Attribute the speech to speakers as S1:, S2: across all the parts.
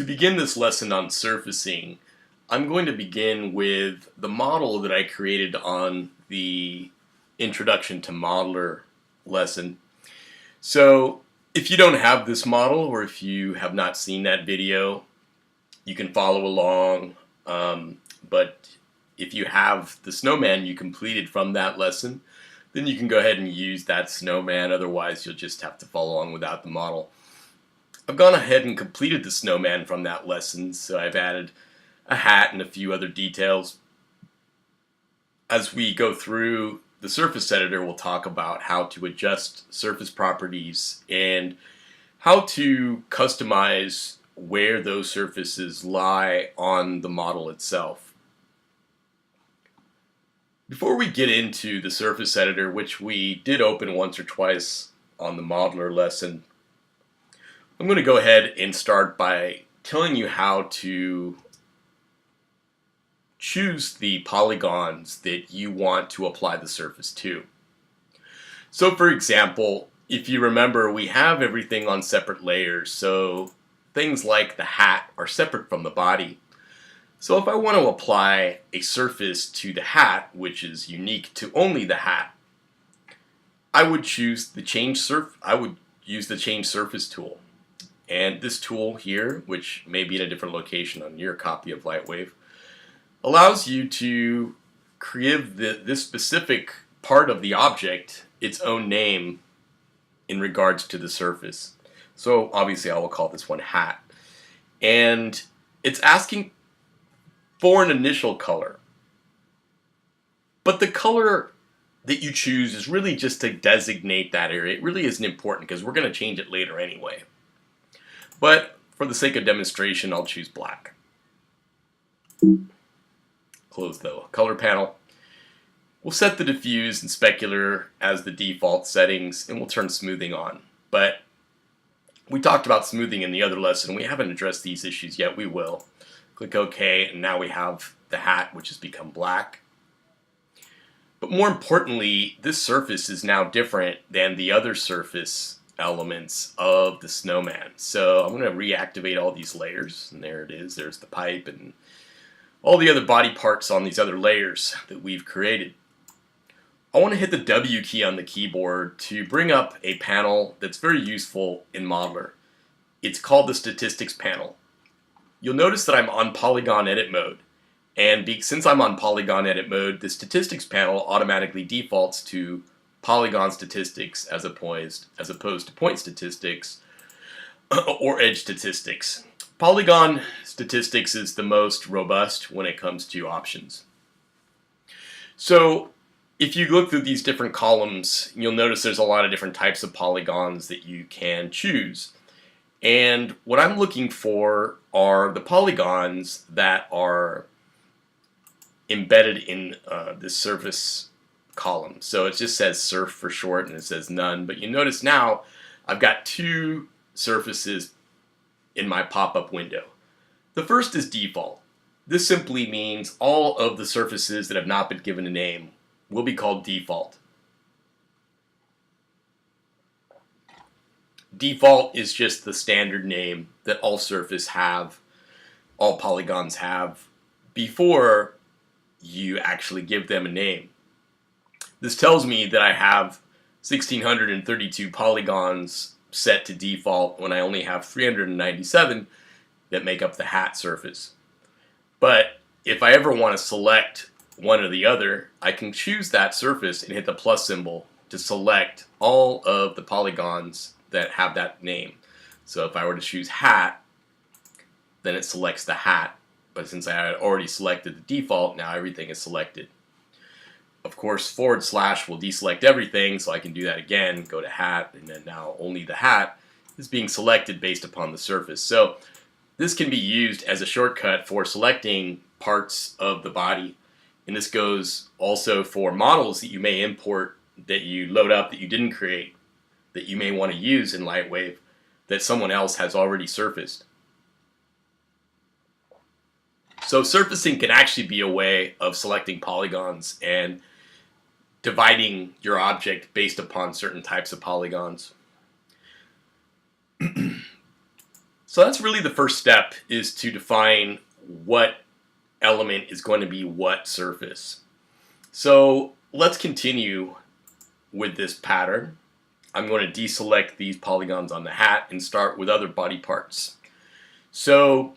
S1: To begin this lesson on surfacing, I'm going to begin with the model that I created on the Introduction to Modeler lesson. So if you don't have this model, or if you have not seen that video, you can follow along. But if you have the snowman you completed from that lesson, then you can go ahead and use that snowman. Otherwise, you'll just have to follow along without the model. I've gone ahead and completed the snowman from that lesson, so I've added a hat and a few other details. As we go through the surface editor, we'll talk about how to adjust surface properties and how to customize where those surfaces lie on the model itself. Before we get into the surface editor, which we did open once or twice on the modeler lesson, I'm going to go ahead and start by telling you how to choose the polygons that you want to apply the surface to. So for example, if you remember, we have everything on separate layers, so things like the hat are separate from the body. So if I want to apply a surface to the hat, which is unique to only the hat, I would use the change surface tool. And this tool here, which may be in a different location on your copy of Lightwave, allows you to give this specific part of the object its own name in regards to the surface. So obviously I will call this one hat. And it's asking for an initial color. But the color that you choose is really just to designate that area. It really isn't important because we're going to change it later anyway. But for the sake of demonstration, I'll choose black. Close the color panel. We'll set the diffuse and specular as the default settings, and we'll turn smoothing on. But we talked about smoothing in the other lesson. We haven't addressed these issues yet. We will. Click OK, and now we have the hat, which has become black. But more importantly, this surface is now different than the other surface elements of the snowman. So I'm going to reactivate all these layers, and there it is. There's the pipe and all the other body parts on these other layers that we've created. I want to hit the W key on the keyboard to bring up a panel that's very useful in Modeler. It's called the Statistics panel. You'll notice that I'm on Polygon Edit mode, and since I'm on Polygon Edit mode, the Statistics panel automatically defaults to polygon statistics as opposed to point statistics or edge statistics. Polygon statistics is the most robust when it comes to options. So if you look through these different columns, you'll notice there's a lot of different types of polygons that you can choose. And what I'm looking for are the polygons that are embedded in this surface column. So it just says surf for short, and it says none. But you notice now I've got two surfaces in my pop-up window. The first is default. This simply means all of the surfaces that have not been given a name will be called default. Default is just the standard name that all polygons have before you actually give them a name. This tells me that I have 1,632 polygons set to default when I only have 397 that make up the hat surface. But if I ever want to select one or the other, I can choose that surface and hit the plus symbol to select all of the polygons that have that name. So if I were to choose hat, then it selects the hat. But since I had already selected the default, now everything is selected. Of course, / will deselect everything, so I can do that again, go to hat, and then now only the hat is being selected based upon the surface. So this can be used as a shortcut for selecting parts of the body. And this goes also for models that you may import, that you load up that you didn't create, that you may want to use in Lightwave, that someone else has already surfaced. So surfacing can actually be a way of selecting polygons and dividing your object based upon certain types of polygons. So that's really the first step, is to define what element is going to be what surface. So let's continue with this pattern. I'm going to deselect these polygons on the hat and start with other body parts. So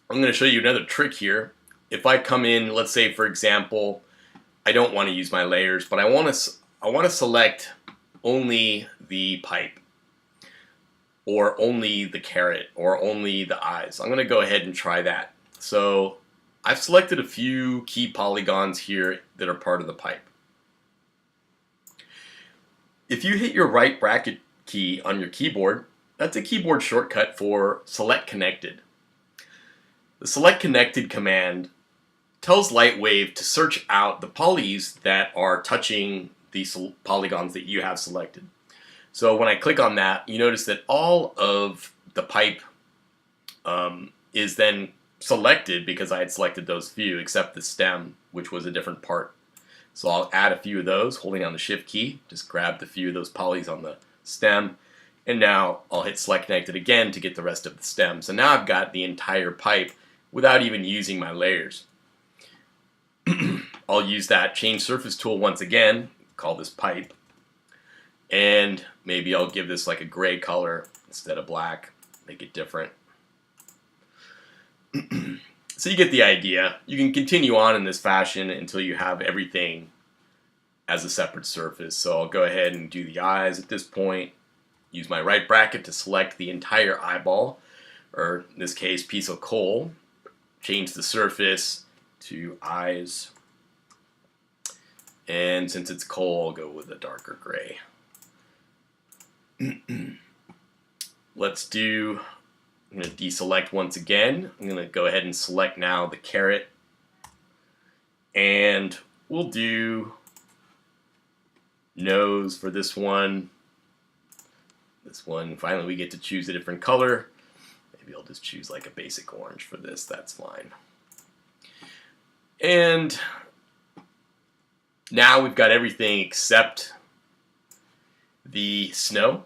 S1: I'm going to show you another trick here. If I come in, let's say for example, I don't want to use my layers, but I want to select only the pipe, or only the carrot, or only the eyes. I'm going to go ahead and try that. So I've selected a few key polygons here that are part of the pipe. If you hit your right bracket key on your keyboard, that's a keyboard shortcut for Select Connected. The Select Connected command tells Lightwave to search out the polys that are touching the polygons that you have selected. So when I click on that, you notice that all of the pipe is then selected because I had selected those few, except the stem, which was a different part. So I'll add a few of those, holding down the Shift key, just grab the few of those polys on the stem, and now I'll hit Select Connected again to get the rest of the stem. So now I've got the entire pipe without even using my layers. I'll use that Change Surface tool once again, call this pipe, and maybe I'll give this like a gray color instead of black, make it different. So you get the idea. You can continue on in this fashion until you have everything as a separate surface. So I'll go ahead and do the eyes at this point, use my right bracket to select the entire eyeball, or in this case piece of coal, change the surface to eyes, and since it's coal, I'll go with a darker gray. I'm going to deselect once again. I'm going to go ahead and select now the carrot, and we'll do nose for this one. This one, finally we get to choose a different color. Maybe I'll just choose like a basic orange for this, that's fine. And now we've got everything except the snow,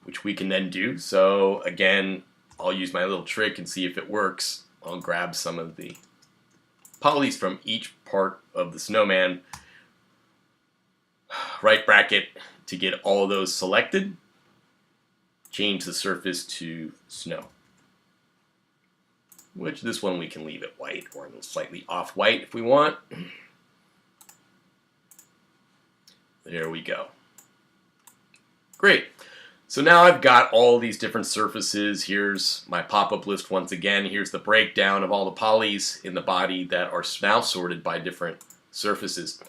S1: which we can then do. So again, I'll use my little trick and see if it works. I'll grab some of the polys from each part of the snowman, right bracket to get all of those selected, change the surface to snow, which this one we can leave it white or slightly off-white if we want. There we go. Great. So now I've got all these different surfaces. Here's my pop-up list once again. Here's the breakdown of all the polys in the body that are now sorted by different surfaces.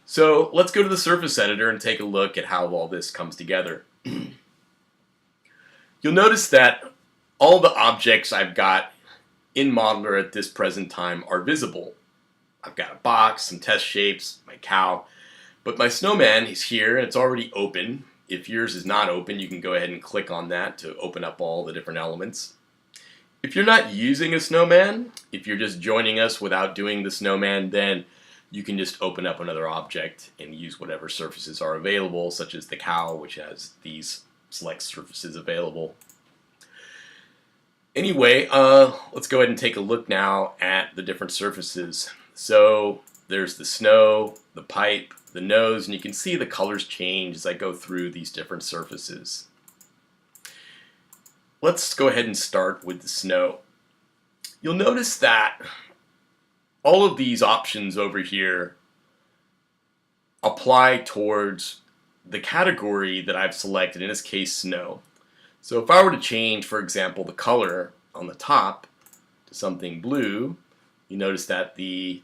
S1: So let's go to the surface editor and take a look at how all this comes together. You'll notice that all the objects I've got in Modeler at this present time are visible. I've got a box, some test shapes, my cow, but my snowman is here and it's already open. If yours is not open, you can go ahead and click on that to open up all the different elements. If you're not using a snowman, if you're just joining us without doing the snowman, then you can just open up another object and use whatever surfaces are available, such as the cow, which has these select surfaces available. Anyway, let's go ahead and take a look now at the different surfaces. So there's the snow, the pipe, the nose, and you can see the colors change as I go through these different surfaces. Let's go ahead and start with the snow. You'll notice that all of these options over here apply towards the category that I've selected, in this case snow. So if I were to change, for example, the color on the top to something blue, you notice that the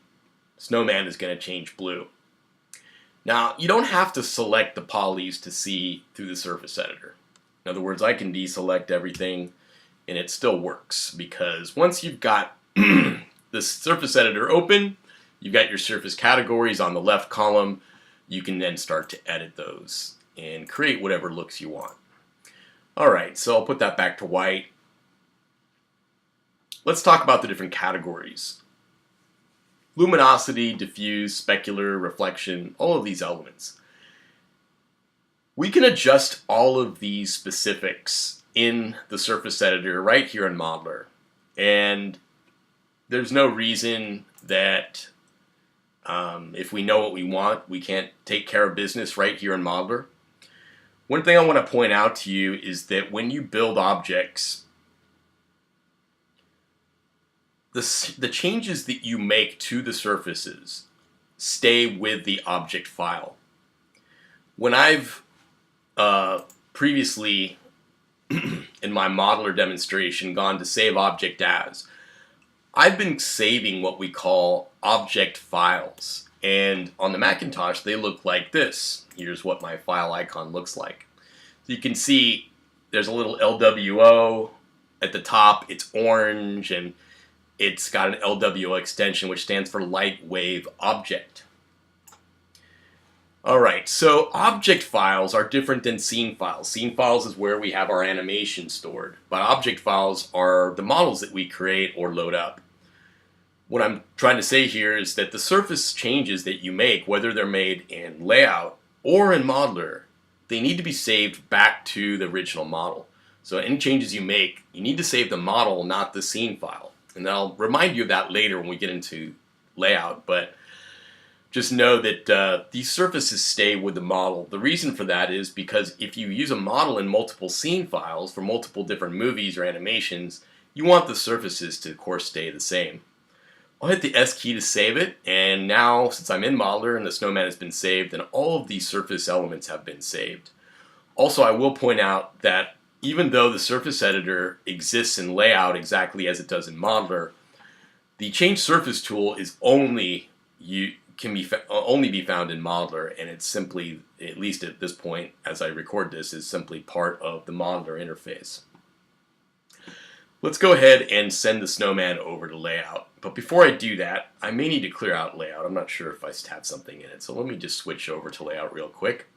S1: snowman is going to change blue. Now, you don't have to select the polys to see through the surface editor. In other words, I can deselect everything and it still works, because once you've got the surface editor open, you've got your surface categories on the left column, you can then start to edit those and create whatever looks you want. Alright, so I'll put that back to white. Let's talk about the different categories. Luminosity, diffuse, specular, reflection, all of these elements. We can adjust all of these specifics in the surface editor right here in Modeler. And there's no reason that if we know what we want, we can't take care of business right here in Modeler. One thing I want to point out to you is that when you build objects, the changes that you make to the surfaces stay with the object file. When I've previously in my modeler demonstration gone to save object as, I've been saving what we call object files, and on the Macintosh they look like this. Here's what my file icon looks like. So you can see there's a little LWO at the top. It's orange and it's got an LWO extension which stands for light wave object. Alright, so object files are different than scene files. Scene files is where we have our animation stored, but object files are the models that we create or load up. What I'm trying to say here is that the surface changes that you make, whether they're made in Layout or in Modeler, they need to be saved back to the original model. So any changes you make, you need to save the model, not the scene file. And I'll remind you of that later when we get into Layout, but just know that these surfaces stay with the model. The reason for that is because if you use a model in multiple scene files for multiple different movies or animations, you want the surfaces to, of course, stay the same. I'll hit the S key to save it, and now, since I'm in Modeler and the snowman has been saved, then all of these surface elements have been saved. Also, I will point out that even though the surface editor exists in Layout exactly as it does in Modeler, the Change Surface tool is only be found in Modeler, and it's simply, at least at this point as I record this, is simply part of the Modeler interface. Let's go ahead and send the snowman over to Layout. But before I do that, I may need to clear out Layout. I'm not sure if I have something in it, so let me just switch over to Layout real quick.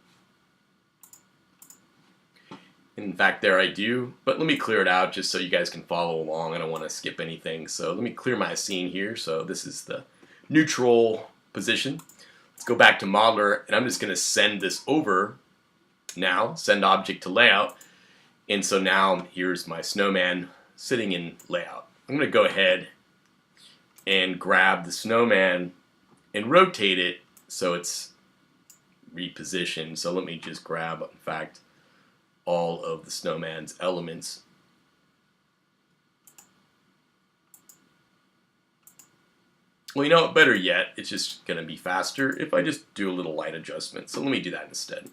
S1: In fact, there I do, but let me clear it out just so you guys can follow along. I don't want to skip anything, so let me clear my scene here. So this is the neutral position. Let's go back to Modeler, and I'm just going to send this over now, send object to Layout, and so now here's my snowman sitting in Layout. I'm going to go ahead and grab the snowman and rotate it so it's repositioned. So let me just grab, in fact, all of the snowman's elements. Well, you know what, better yet, it's just going to be faster if I just do a little light adjustment. So let me do that instead. I'm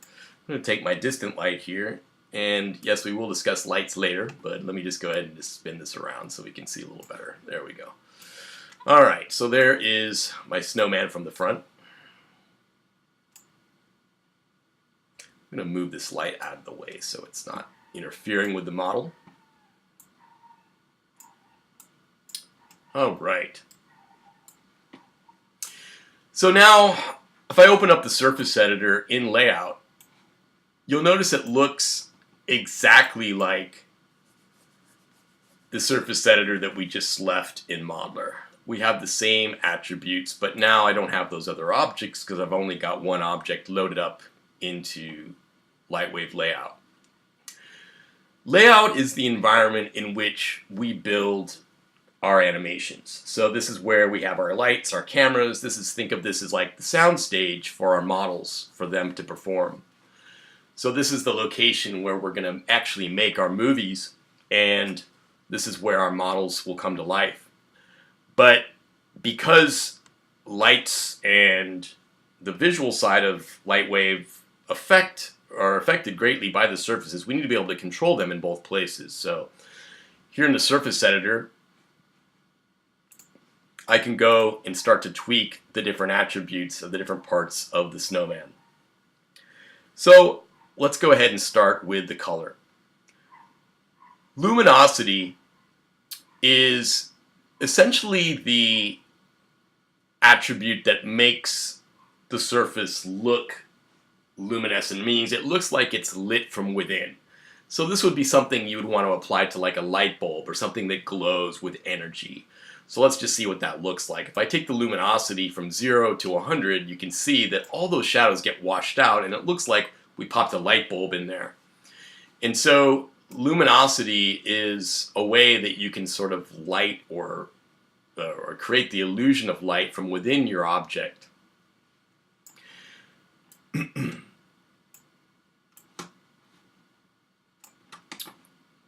S1: going to take my distant light here, and yes, we will discuss lights later, but let me just go ahead and just spin this around so we can see a little better. There we go. Alright, so there is my snowman from the front. I'm going to move this light out of the way so it's not interfering with the model. Alright. So now, if I open up the surface editor in Layout, you'll notice it looks exactly like the surface editor that we just left in Modeler. We have the same attributes, but now I don't have those other objects because I've only got one object loaded up into Lightwave Layout. Layout is the environment in which we build our animations. So this is where we have our lights, our cameras. Think of this as like the sound stage for our models for them to perform. So this is the location where we're going to actually make our movies, and this is where our models will come to life. But because lights and the visual side of Lightwave are affected greatly by the surfaces, we need to be able to control them in both places. So here in the surface editor, I can go and start to tweak the different attributes of the different parts of the snowman. So let's go ahead and start with the color. Luminosity is essentially the attribute that makes the surface look luminescent. It means it looks like it's lit from within. So this would be something you would want to apply to like a light bulb or something that glows with energy. So let's just see what that looks like. If I take the luminosity from 0 to 100, you can see that all those shadows get washed out, and it looks like we popped a light bulb in there. And so luminosity is a way that you can sort of light or create the illusion of light from within your object.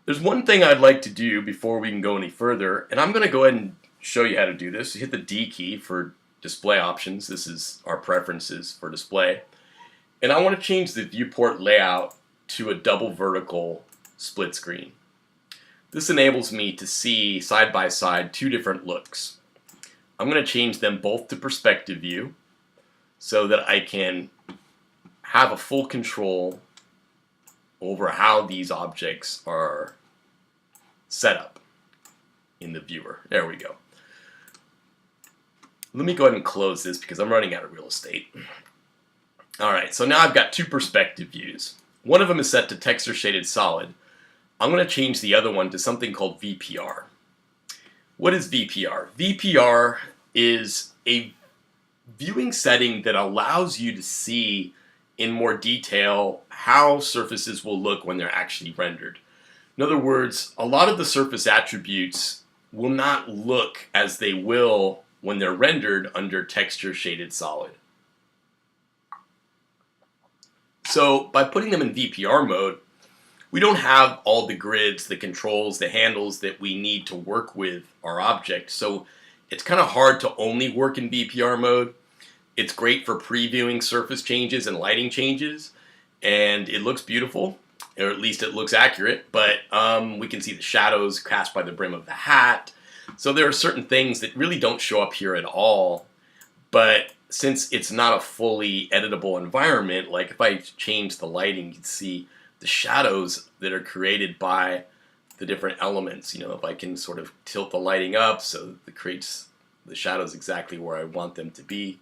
S1: There's one thing I'd like to do before we can go any further, and I'm going to go ahead and show you how to do this. You hit the D key for display options. This is our preferences for display. And I want to change the viewport layout to a double vertical split screen. This enables me to see side by side two different looks. I'm going to change them both to perspective view so that I can have a full control over how these objects are set up in the viewer. There we go. Let me go ahead and close this because I'm running out of real estate. Alright, so now I've got two perspective views. One of them is set to texture shaded solid. I'm going to change the other one to something called VPR. What is VPR? VPR is a viewing setting that allows you to see in more detail how surfaces will look when they're actually rendered. In other words, a lot of the surface attributes will not look as they will when they're rendered under texture shaded solid. So by putting them in VPR mode, we don't have all the grids, the controls, the handles that we need to work with our object. So it's kind of hard to only work in VPR mode. It's great for previewing surface changes and lighting changes, and it looks beautiful, or at least it looks accurate, but we can see the shadows cast by the brim of the hat. So there are certain things that really don't show up here at all, but since it's not a fully editable environment, like if I change the lighting, you can see the shadows that are created by the different elements. You know, if I can sort of tilt the lighting up so it creates the shadows exactly where I want them to be.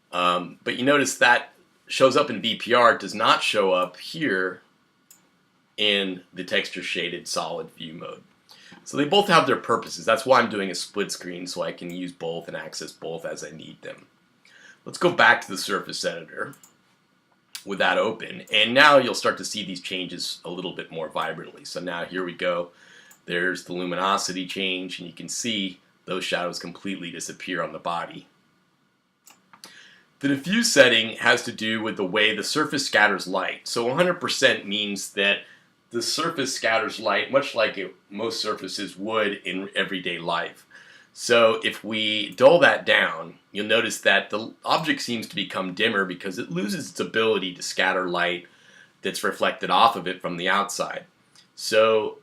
S1: But you notice that shows up in VPR, it does not show up here in the texture shaded solid view mode. So they both have their purposes. That's why I'm doing a split screen, so I can use both and access both as I need them. Let's go back to the surface editor with that open, and now you'll start to see these changes a little bit more vibrantly. So now here we go. There's the luminosity change, and you can see those shadows completely disappear on the body. The diffuse setting has to do with the way the surface scatters light. So 100% means that the surface scatters light much like most surfaces would in everyday life. So if we dull that down, you'll notice that the object seems to become dimmer because it loses its ability to scatter light that's reflected off of it from the outside. So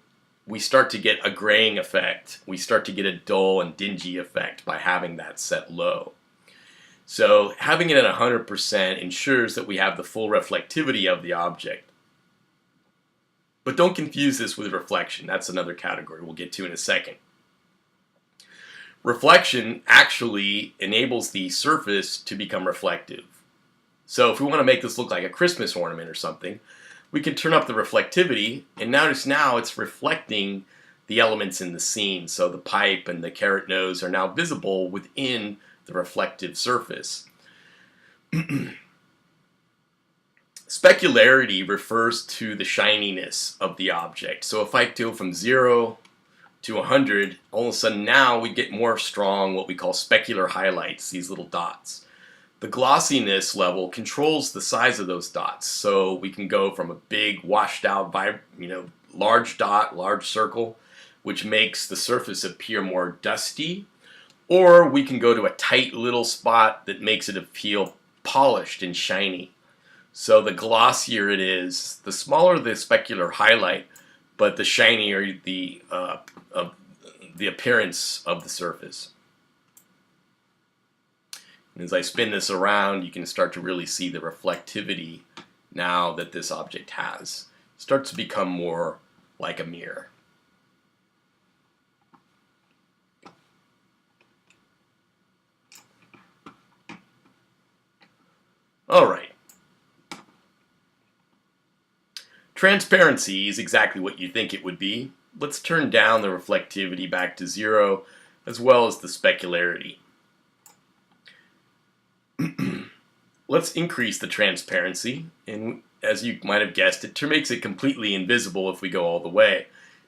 S1: we start to get a graying effect. We start to get a dull and dingy effect by having that set low. So having it at 100% ensures that we have the full reflectivity of the object. But don't confuse this with reflection. That's another category we'll get to in a second. Reflection actually enables the surface to become reflective. So if we want to make this look like a Christmas ornament or something, we can turn up the reflectivity, and notice now it's reflecting the elements in the scene. So the pipe and the carrot nose are now visible within the reflective surface. Specularity refers to the shininess of the object. So if I go from 0 to 100, all of a sudden now we get more strong what we call specular highlights, these little dots. The glossiness level controls the size of those dots. So we can go from a big washed out, large dot, large circle, which makes the surface appear more dusty, or we can go to a tight little spot that makes it feel polished and shiny. So the glossier it is, the smaller the specular highlight, but the shinier the appearance of the surface. And as I spin this around, you can start to really see the reflectivity now that this object has. It starts to become more like a mirror. All right. Transparency is exactly what you think it would be. Let's turn down the reflectivity back to 0, as well as the specularity. Let's increase the transparency, and as you might have guessed, it makes it completely invisible if we go all the way.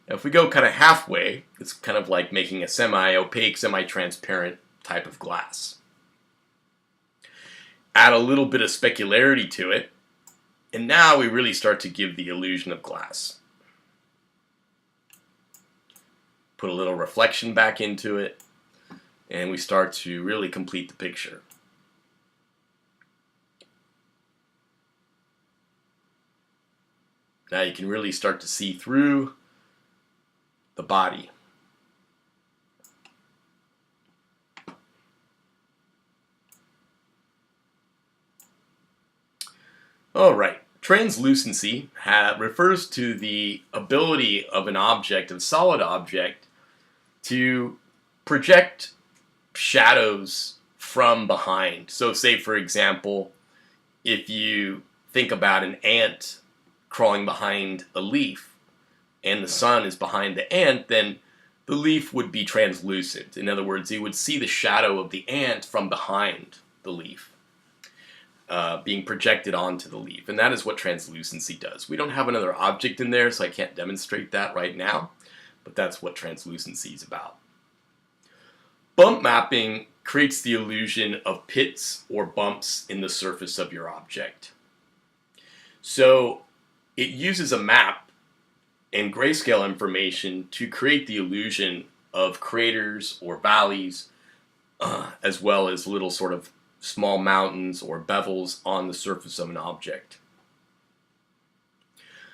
S1: Now, if we go kind of halfway, it's kind of like making a semi-opaque, semi-transparent type of glass. Add a little bit of specularity to it, and now we really start to give the illusion of glass. Put a little reflection back into it, and we start to really complete the picture. Now you can really start to see through the body. All right. Translucency refers to the ability of an object, a solid object, to project shadows from behind. So say, for example, if you think about an ant crawling behind a leaf and the sun is behind the ant, then the leaf would be translucent. In other words, you would see the shadow of the ant from behind the leaf. Being projected onto the leaf, and that is what translucency does. We don't have another object in there, so I can't demonstrate that right now, but that's what translucency is about. Bump mapping creates the illusion of pits or bumps in the surface of your object. So it uses a map and grayscale information to create the illusion of craters or valleys, as well as little sort of small mountains or bevels on the surface of an object.